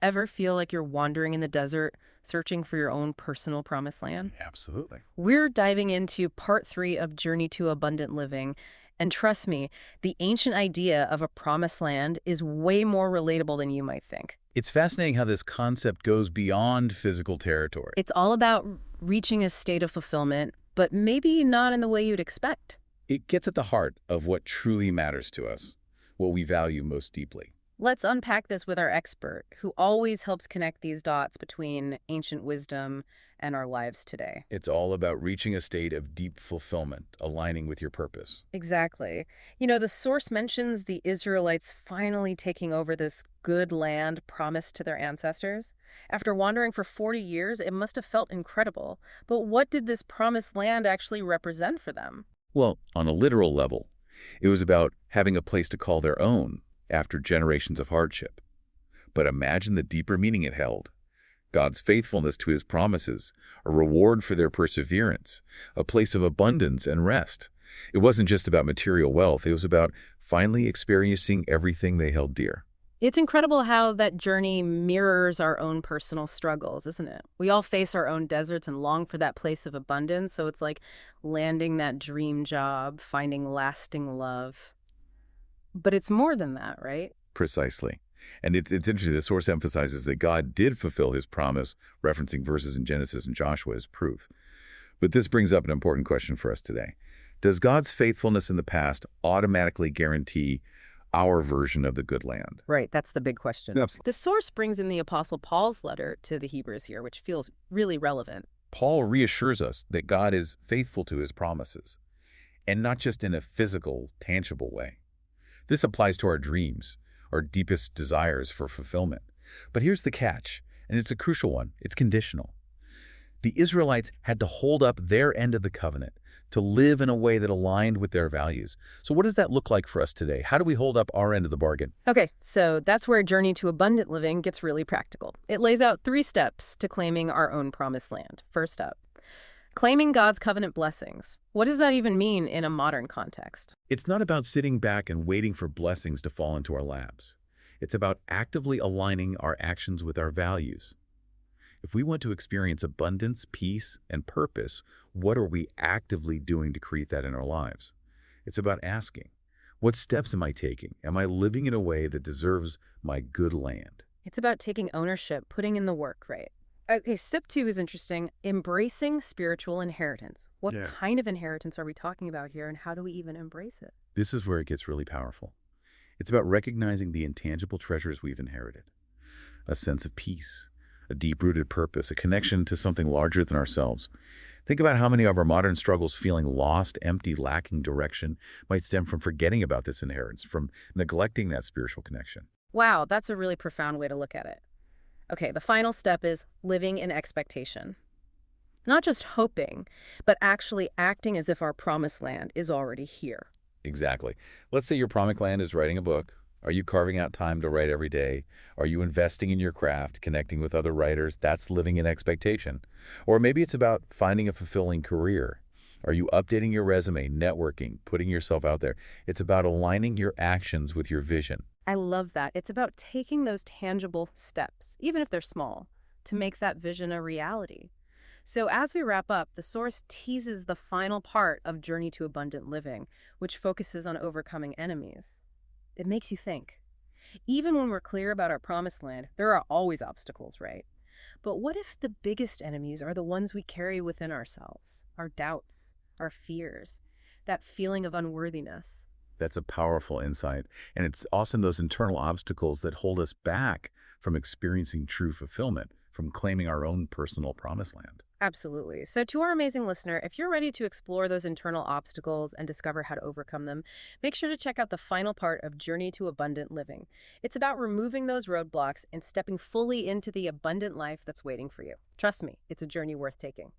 Ever feel like you're wandering in the desert, searching for your own personal promised land? Absolutely. We're diving into part 3 of Journey to Abundant Living. And trust me, the ancient idea of a promised land is way more relatable than you might think. It's fascinating how this concept goes beyond physical territory. It's all about reaching a state of fulfillment, but maybe not in the way you'd expect. It gets at the heart of what truly matters to us, what we value most deeply. Let's unpack this with our expert, who always helps connect these dots between ancient wisdom and our lives today. It's all about reaching a state of deep fulfillment, aligning with your purpose. Exactly. The source mentions the Israelites finally taking over this good land promised to their ancestors. After wandering for 40 years, it must have felt incredible. But what did this promised land actually represent for them? Well, on a literal level, it was about having a place to call their own after generations of hardship. But imagine the deeper meaning it held. God's faithfulness to his promises, a reward for their perseverance, a place of abundance and rest. It wasn't just about material wealth, it was about finally experiencing everything they held dear. It's incredible how that journey mirrors our own personal struggles, isn't it? We all face our own deserts and long for that place of abundance, so it's like landing that dream job, finding lasting love. But it's more than that, right? Precisely. And it's interesting, the source emphasizes that God did fulfill his promise, referencing verses in Genesis and Joshua as proof. But this brings up an important question for us today. Does God's faithfulness in the past automatically guarantee our version of the good land? Right, that's the big question. Absolutely. The source brings in the Apostle Paul's letter to the Hebrews here, which feels really relevant. Paul reassures us that God is faithful to his promises, and not just in a physical, tangible way. This applies to our dreams, our deepest desires for fulfillment. But here's the catch, and it's a crucial one. It's conditional. The Israelites had to hold up their end of the covenant, to live in a way that aligned with their values. So what does that look like for us today? How do we hold up our end of the bargain? Okay, so that's where Journey to Abundant Living gets really practical. It lays out 3 steps to claiming our own promised land. First up, claiming God's covenant blessings. What does that even mean in a modern context? It's not about sitting back and waiting for blessings to fall into our laps. It's about actively aligning our actions with our values. If we want to experience abundance, peace, and purpose, what are we actively doing to create that in our lives? It's about asking, what steps am I taking? Am I living in a way that deserves my good land? It's about taking ownership, putting in the work, right? Okay, step 2 is interesting. Embracing spiritual inheritance. What kind of inheritance are we talking about here, and how do we even embrace it? This is where it gets really powerful. It's about recognizing the intangible treasures we've inherited. A sense of peace, a deep-rooted purpose, a connection to something larger than ourselves. Think about how many of our modern struggles feeling lost, empty, lacking direction might stem from forgetting about this inheritance, from neglecting that spiritual connection. Wow, that's a really profound way to look at it. Okay, the final step is living in expectation. Not just hoping, but actually acting as if our promised land is already here. Exactly. Let's say your promised land is writing a book. Are you carving out time to write every day? Are you investing in your craft, connecting with other writers? That's living in expectation. Or maybe it's about finding a fulfilling career. Are you updating your resume, networking, putting yourself out there? It's about aligning your actions with your vision. I love that. It's about taking those tangible steps, even if they're small, to make that vision a reality. So as we wrap up, the source teases the final part of Journey to Abundant Living, which focuses on overcoming enemies. It makes you think. Even when we're clear about our promised land, there are always obstacles, right? But what if the biggest enemies are the ones we carry within ourselves? Our doubts, our fears, that feeling of unworthiness. That's a powerful insight. And it's often those internal obstacles that hold us back from experiencing true fulfillment, from claiming our own personal promised land. Absolutely. So to our amazing listener, if you're ready to explore those internal obstacles and discover how to overcome them, make sure to check out the final part of Journey to Abundant Living. It's about removing those roadblocks and stepping fully into the abundant life that's waiting for you. Trust me, it's a journey worth taking.